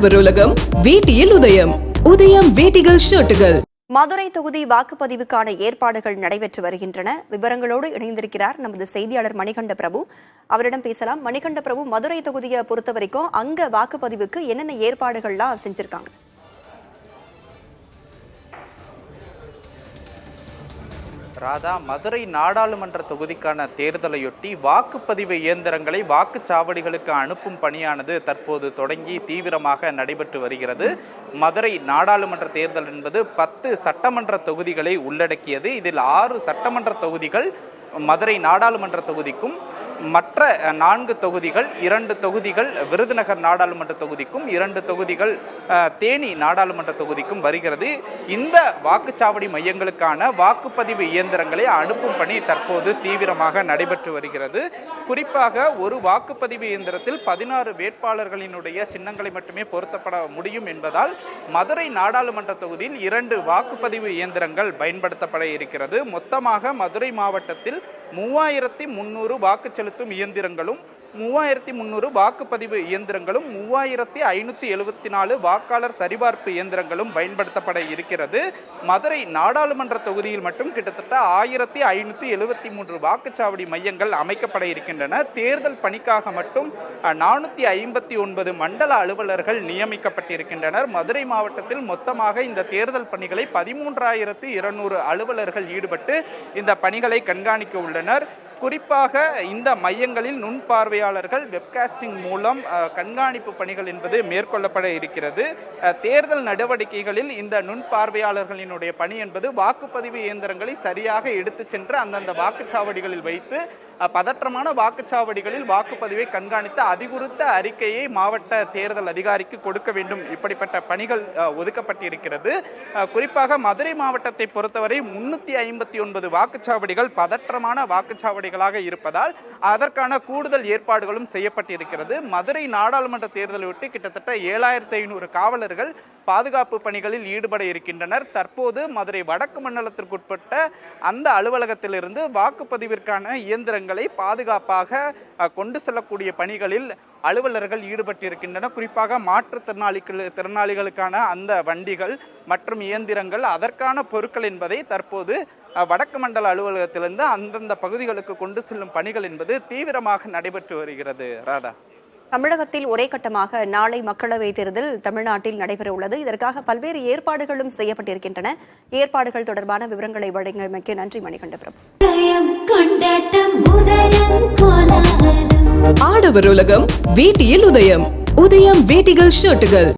ஆடவர் உலகம் வேட்டியில் உதயம். உதயம் வேட்டிகள் ஷர்ட்டுகள். மதுரை தொகுதி வாக்குப்பதிவுக்கான ஏற்பாடுகள் நடைபெற்று வருகின்றன. விவரங்களோடு இணைந்திருக்கிறார் நமது செய்தியாளர் மணிகண்ட பிரபு. அவரிடம் பேசலாம். மணிகண்ட பிரபு, மதுரை தொகுதியை பொறுத்த வரைக்கும் அங்க வாக்குப்பதிவுக்கு என்னென்ன ஏற்பாடுகள்லாம் செஞ்சிருக்காங்க? ராதா, மதுரை நாடாளுமன்ற தொகுதிக்கான தேர்தலையொட்டி வாக்குப்பதிவு இயந்திரங்களை வாக்குச்சாவடிகளுக்கு அனுப்பும் பணியானது தற்போது தொடங்கி தீவிரமாக நடைபெற்று வருகிறது. மதுரை நாடாளுமன்ற தேர்தல் என்பது 10 சட்டமன்ற தொகுதிகளை உள்ளடக்கியது. இதில் 6 சட்டமன்ற தொகுதிகள் மதுரை நாடாளுமன்ற தொகுதிக்கும், மற்ற 4 தொகுதிகள், 2 தொகுதிகள் விருதுநகர் நாடாளுமன்ற தொகுதிக்கும், 2 தொகுதிகள் தேனி நாடாளுமன்ற தொகுதிக்கும் வருகிறது. இந்த வாக்குச்சாவடி மையங்களுக்கான வாக்குப்பதிவு இயந்திரங்களை அனுப்பும் பணி தற்போது தீவிரமாக நடைபெற்று வருகிறது. குறிப்பாக ஒரு வாக்குப்பதிவு இயந்திரத்தில் 16 வேட்பாளர்களினுடைய சின்னங்களை மட்டுமே பொருத்தப்பட முடியும் என்பதால் மதுரை நாடாளுமன்ற தொகுதியில் 2 வாக்குப்பதிவு இயந்திரங்கள் பயன்படுத்தப்பட இருக்கிறது. மொத்தமாக மதுரை மாவட்டத்தில் 3300 வாக்கு செலுத்தும் இயந்திரங்களும், 3300 வாக்குப்பதிவு இயந்திரங்களும், 3574 வாக்காளர் சரிபார்ப்பு இயந்திரங்களும் பயன்படுத்தப்பட இருக்கிறது. மதுரை நாடாளுமன்ற தொகுதியில் மட்டும் கிட்டத்தட்ட 1573 வாக்குச்சாவடி மையங்கள் அமைக்கப்பட இருக்கின்றன. தேர்தல் பணிக்காக மட்டும் 459 மண்டல அலுவலர்கள் நியமிக்கப்பட்டிருக்கின்றனர். மதுரை மாவட்டத்தில் மொத்தமாக இந்த தேர்தல் பணிகளை 13200 அலுவலர்கள் ஈடுபட்டு இந்த பணிகளை கண்காணிக்க உள்ளனர். குறிப்பாக இந்த மையங்களில் நுண்பார்வையாளர்கள் வெப்காஸ்டிங் மூலம் கண்காணிப்பு பணிகள் என்பது மேற்கொள்ளப்பட இருக்கிறது. தேர்தல் நடவடிக்கைகளில் இந்த நுண்பார்வையாளர்களினுடைய பணி என்பது வாக்குப்பதிவு இயந்திரங்களை சரியாக எடுத்து சென்று அந்தந்த வாக்குச்சாவடிகளில் வைத்து பதற்றமான வாக்குச்சாவடிகளில் வாக்குப்பதிவை கண்காணித்து அதிகுறித்த அறிக்கையை மாவட்ட தேர்தல் அதிகாரிக்கு கொடுக்க வேண்டும். இப்படிப்பட்ட பணிகள் ஒதுக்கப்பட்டிருக்கிறது. குறிப்பாக மதுரை மாவட்டத்தை பொறுத்தவரை 359 வாக்குச்சாவடிகள் பதற்றமான வாக்குச்சாவடிகளாக இருப்பதால் அதற்கான கூடுதல் ஏற்பாடுகளும் செய்யப்பட்டிருக்கிறது. மதுரை நாடாளுமன்ற தேர்தலையொட்டி கிட்டத்தட்ட 7500 காவலர்கள் பாதுகாப்பு பணிகளில் ஈடுபட இருக்கின்றனர். தற்போது மதுரை வடக்கு மண்டலத்திற்குட்பட்ட அந்த அலுவலகத்திலிருந்து வாக்குப்பதிவிற்கான இயந்திரங்களை பாதுகாப்பாக கொண்டு செல்லக்கூடிய பணிகளில் அலுவலர்கள் ஈடுபட்டிருக்கின்றனர். குறிப்பாக மாற்றுத்திறனாளிகளுக்கான அந்த வண்டிகள் மற்றும் இயந்திரங்கள், அதற்கான பொருட்கள் என்பதை தற்போது வடக்கு மண்டல அலுவலகத்திலிருந்து அந்தந்த பகுதிகளுக்கு கொண்டு செல்லும் பணிகள் என்பது தீவிரமாக நடைபெற்று வருகிறது. ராதா, தமிழகத்தில் ஒரே கட்டமாக நாளை மக்களவைத் தேர்தல் தமிழ்நாட்டில் நடைபெற உள்ளது. இதற்காக பல்வேறு ஏற்பாடுகளும் செய்யப்பட்டிருக்கின்றன. ஏற்பாடுகள் தொடர்பான விவரங்களை வழங்கியமைக்கு நன்றி மணிகண்ட பிரபு. ஆடவர் உலகம் வேட்டியில் உதயம். உதயம் வேட்டிகள் ஷர்ட்டுகள்.